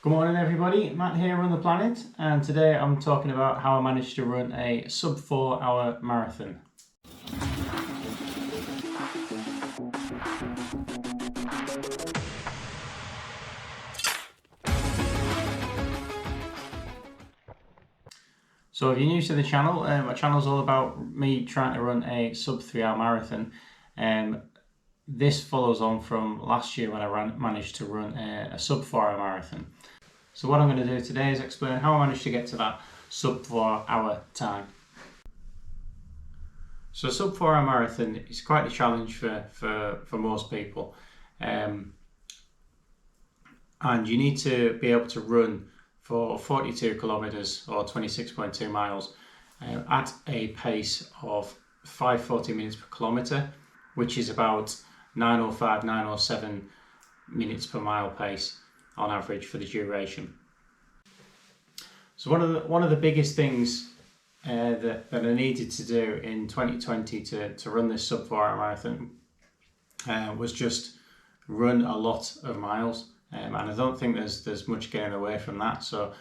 Good morning everybody, Matt here on the planet, and today I'm talking about how I managed to run a sub 4 hour marathon. So if you're new to the channel, my channel's all about me trying to run a sub 3 hour marathon. This follows on from last year when I managed to run a sub 4 hour marathon. So what I'm going to do today is explain how I managed to get to that sub 4 hour time. So a sub 4 hour marathon is quite a challenge for most people. And you need to be able to run for 42 kilometers or 26.2 miles at a pace of 5:40 minutes per kilometer, which is about 9:05, 9:07 minutes per mile pace on average for the duration. So one of the biggest things that I needed to do in 2020 to run this sub 4 hour marathon was just run a lot of miles. And I don't think there's much getting away from that. So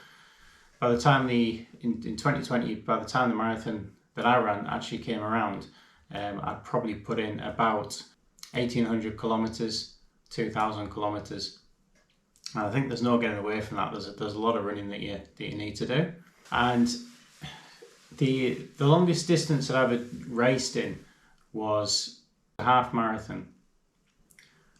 by the time in 2020, by the time the marathon that I ran actually came around, I'd probably put in about 1,800 kilometers, 2,000 kilometers. And I think there's no getting away from that. There's a lot of running that you need to do. And the longest distance that I've ever raced in was a half marathon.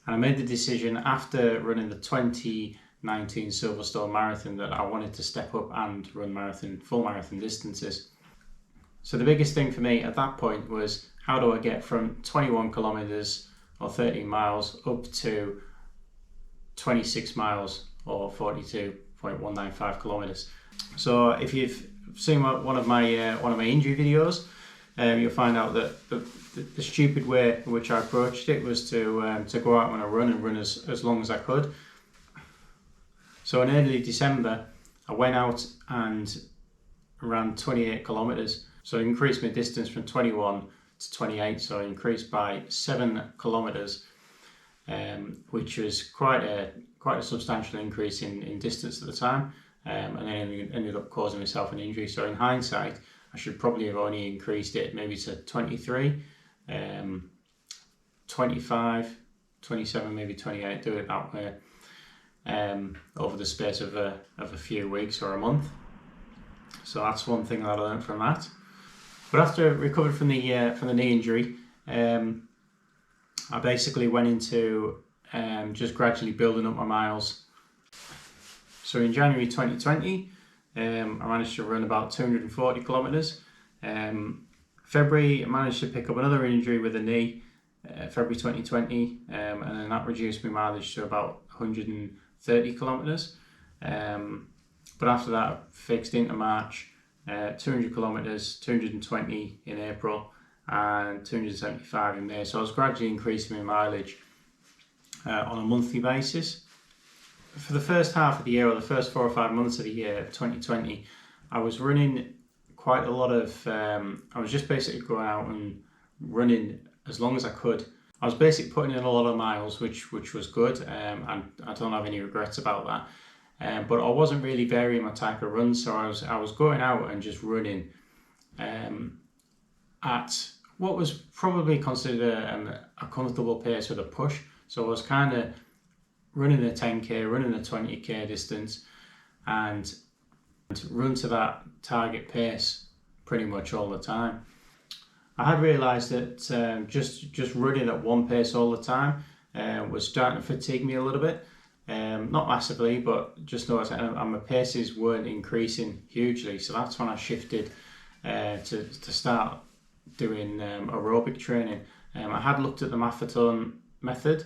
And I made the decision after running the 2019 Silverstone Marathon that I wanted to step up and run full marathon distances. So the biggest thing for me at that point was, how do I get from 21 kilometers or 13 miles up to 26 miles or 42.195 kilometers. So if you've seen one of my injury videos, you'll find out that the stupid way in which I approached it was to go out on a run and run as long as I could. So in early December, I went out and ran 28 kilometers. So I increased my distance from 21 to 28. So I increased by 7 kilometers, which was quite a substantial increase in distance at the time. And then I ended up causing myself an injury. So in hindsight, I should probably have only increased it maybe to 23, 25, 27, maybe 28, do it that way over the space of a few weeks or a month. So that's one thing that I learned from that. But after I recovered from the knee injury, I basically went into just gradually building up my miles. So in January 2020, I managed to run about 240 kilometers. February, I managed to pick up another injury with a knee, February 2020, and then that reduced my mileage to about 130 kilometers. But after that, I fixed into March, 200 kilometers, 220 in April, and 275 in May. So I was gradually increasing my mileage on a monthly basis. For the first half of the year, or the first 4 or 5 months of the year of 2020, I was running quite a lot of, I was just basically going out and running as long as I could. I was basically putting in a lot of miles, which was good, and I don't have any regrets about that. But I wasn't really varying my type of run, so I was going out and just running at what was probably considered a comfortable pace with a push. So I was kind of running a 10k, running a 20k distance, and run to that target pace pretty much all the time. I had realised that just running at one pace all the time was starting to fatigue me a little bit. Not massively, but just noticed my paces weren't increasing hugely. So that's when I shifted to start doing aerobic training. I had looked at the Maffetone method,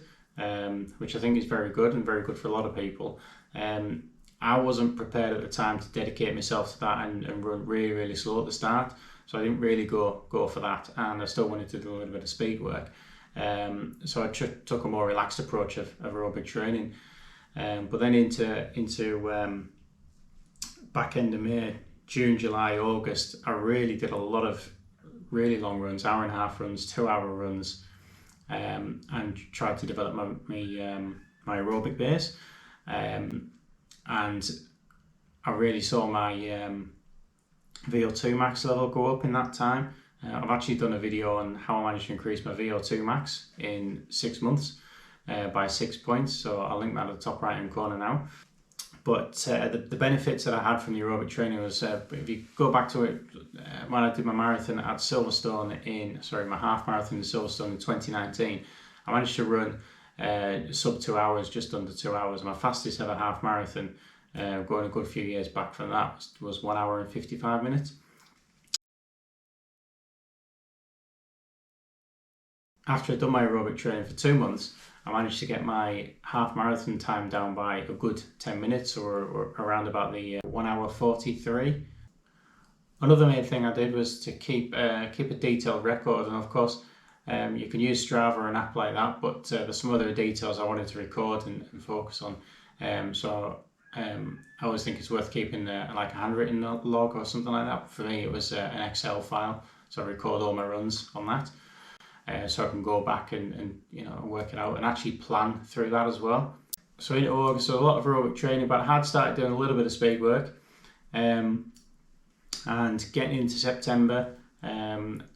which I think is very good and very good for a lot of people. I wasn't prepared at the time to dedicate myself to that and run really, really slow at the start. So I didn't really go for that, and I still wanted to do a little bit of speed work. So I took a more relaxed approach of aerobic training. But then into back end of May, June, July, August, I really did a lot of really long runs, 1.5 hour runs, 2 hour runs, and tried to develop my aerobic base. and I really saw my VO2 max level go up in that time. I've actually done a video on how I managed to increase my VO2 max in 6 months by 6 points, so I'll link that at the top right hand corner now. But the benefits that I had from the aerobic training was, if you go back to it, when I did my marathon at Silverstone my half marathon in Silverstone in 2019, I managed to run sub 2 hours, just under 2 hours. My fastest ever half marathon, going a good few years back from that, was 1 hour and 55 minutes. After I'd done my aerobic training for 2 months, I managed to get my half marathon time down by a good 10 minutes, or around about the 1 hour 43. Another main thing I did was to keep a detailed record, and of course you can use Strava or an app like that, but there's some other details I wanted to record and focus on. I always think it's worth keeping like a handwritten log or something like that. For me, it was an Excel file, so I record all my runs on that. So I can go back and work it out and actually plan through that as well. So in August, so a lot of aerobic training, but I had started doing a little bit of speed work, and getting into September,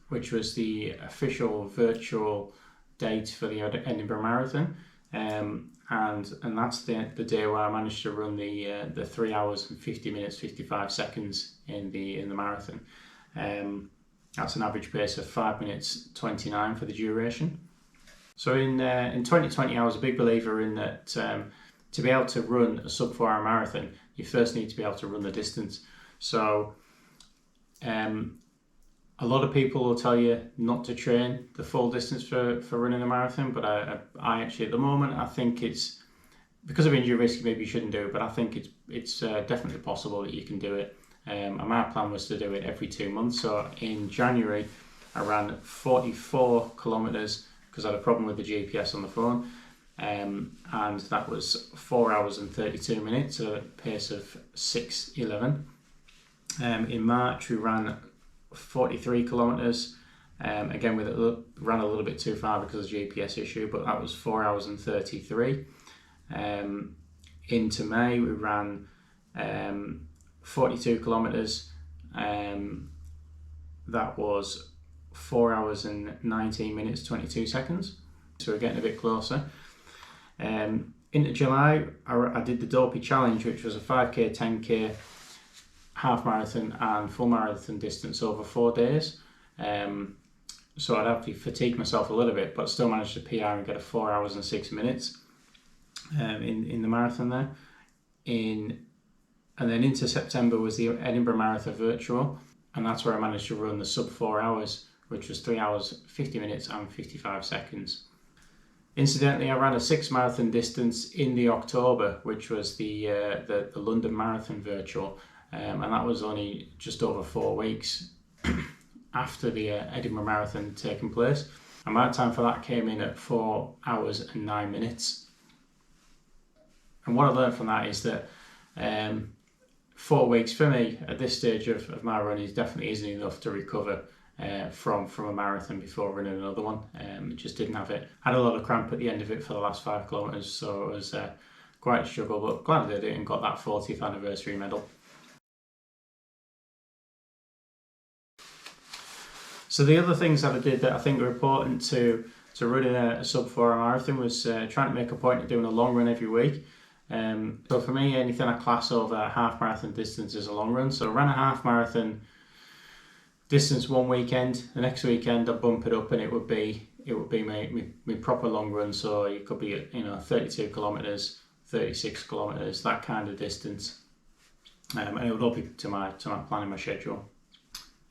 which was the official virtual date for the Edinburgh Marathon, and that's the day where I managed to run the 3 hours and 50 minutes 55 seconds in the marathon. That's an average pace of 5 minutes 29 for the duration. So in 2020, I was a big believer in that to be able to run a sub 4 hour marathon, you first need to be able to run the distance. So a lot of people will tell you not to train the full distance for running a marathon, but I actually, at the moment, I think it's, because of injury risk, maybe you shouldn't do it, but I think it's definitely possible that you can do it. And my plan was to do it every 2 months. So in January, I ran 44 kilometers because I had a problem with the GPS on the phone, and that was 4 hours and 32 minutes at a pace of 6:11. In March, we ran 43 kilometers. Again, ran a little bit too far because of the GPS issue, but that was 4 hours and 33. Into May, we ran 42 kilometers. That was 4 hours and 19 minutes 22 seconds. So we're getting a bit closer. Into July, I did the Dopey Challenge, which was a 5k, 10k, half marathon and full marathon distance over 4 days. So I'd have to fatigue myself a little bit, but still managed to PR and get a 4 hours and 6 minutes in the marathon there. And then into September was the Edinburgh Marathon Virtual, and that's where I managed to run the sub 4 hours, which was 3 hours 50 minutes and 55 seconds. Incidentally, I ran a 6 marathon distance in the October, which was the London Marathon Virtual, and that was only just over 4 weeks after the Edinburgh Marathon taking place. And my time for that came in at 4 hours and 9 minutes. And what I learned from that is that 4 weeks for me at this stage of my run definitely isn't enough to recover from a marathon before running another one. Just didn't have it. Had a lot of cramp at the end of it for the last 5 kilometers, so it was quite a struggle, but glad I did it and got that 40th anniversary medal. So the other things that I did that I think are important to running a sub 4 hour marathon was trying to make a point of doing a long run every week. So for me, anything I class over half marathon distance is a long run. So I ran a half marathon distance one weekend. The next weekend I bump it up, and it would be my proper long run. So it could be 32 kilometers, 36 kilometers, that kind of distance, and it would all be to my planning my schedule.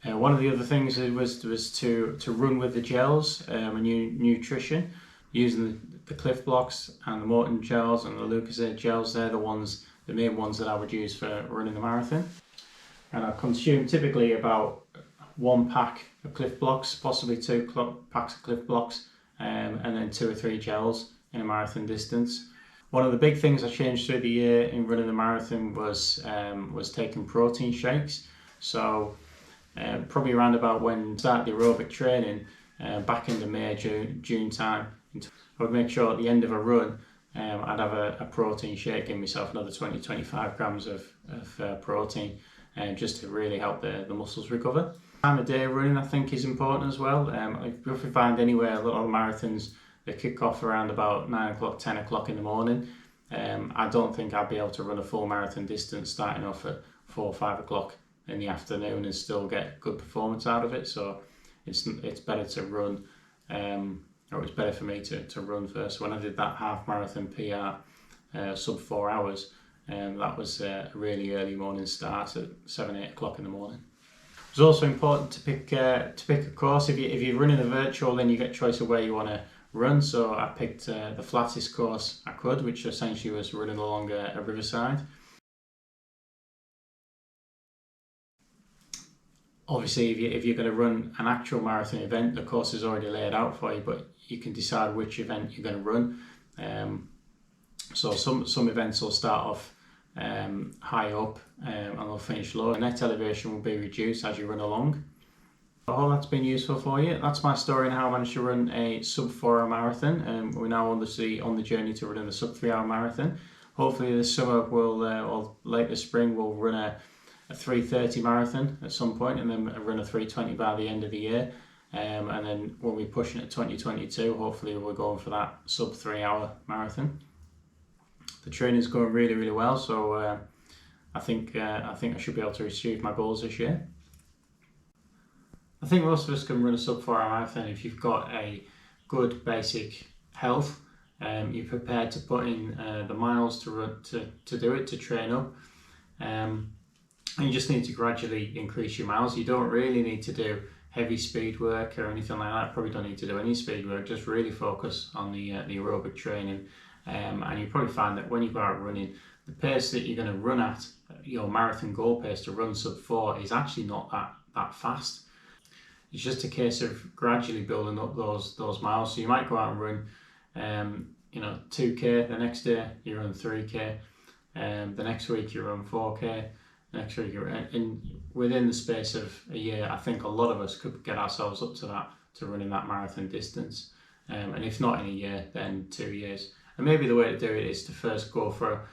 One of the other things was to run with the gels and nutrition, using the Cliff Blocks and the Morton gels and the Lucozade gels. They're the main ones that I would use for running the marathon. And I consume typically about 1 pack of Cliff Blocks, possibly 2 packs of Cliff Blocks, and then 2 or 3 gels in a marathon distance. One of the big things I changed through the year in running the marathon was taking protein shakes. So probably around about when I started the aerobic training, back into May, June time, I would make sure at the end of a run I'd have a protein shake, give myself another 20-25 grams of protein, just to really help the muscles recover. Time of day running, I think, is important as well. If you find anywhere, a lot of marathons, they kick off around about 9 o'clock, 10 o'clock in the morning. I don't think I'd be able to run a full marathon distance starting off at 4 or 5 o'clock in the afternoon and still get good performance out of it. So it's better to run, or it's better for me to run first. When I did that half marathon PR, sub 4 hours, that was a really early morning start at 7-8 o'clock in the morning. It's also important to pick a course. If you're running a virtual, then you get choice of where you want to run. So I picked the flattest course I could, which essentially was running along a riverside. Obviously, if you're going to run an actual marathon event, the course is already laid out for you, but you can decide which event you're going to run. So some events will start off high up and they'll finish low. The net elevation will be reduced as you run along. I hope that's been useful for you. That's my story on how I managed to run a sub 4 hour marathon. We're now obviously on the journey to running a sub 3 hour marathon. Hopefully this summer or late this spring we'll run a 3:30 marathon at some point, and then run a 3:20 by the end of the year. And then when we're pushing at 2022, hopefully we're going for that sub 3 hour marathon. The training's going really, really well, so I think I should be able to achieve my goals this year. I think most of us can run a sub 4 hour marathon if you've got a good basic health. You're prepared to put in the miles to run to do it, to train up. And you just need to gradually increase your miles. You don't really need to do heavy speed work or anything like that. Probably don't need to do any speed work. Just really focus on the aerobic training. And you probably find that when you go out running, the pace that you're going to run at, your marathon goal pace to run sub 4, is actually not that fast. It's just a case of gradually building up those miles. So you might go out and run 2k, the next day you run 3k, the next week you run 4k, next week you run, and within the space of a year, I think a lot of us could get ourselves up to running that marathon distance. And if not in a year, then 2 years. And maybe the way to do it is to first go for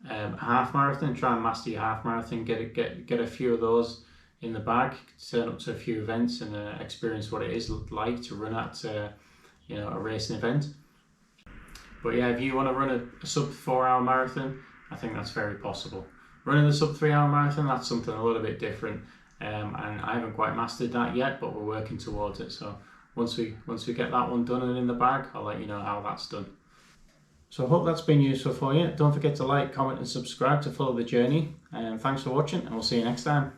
a half marathon, try and master your half marathon, get a few of those in the bag, turn up to a few events and experience what it is like to run at a racing event. But yeah, if you want to run a sub 4 hour marathon, I think that's very possible. Running a sub 3 hour marathon, that's something a little bit different, and I haven't quite mastered that yet, but we're working towards it. So once we get that one done and in the bag, I'll let you know how that's done. So I hope that's been useful for you. Don't forget to like, comment and subscribe to follow the journey. And thanks for watching, and we'll see you next time.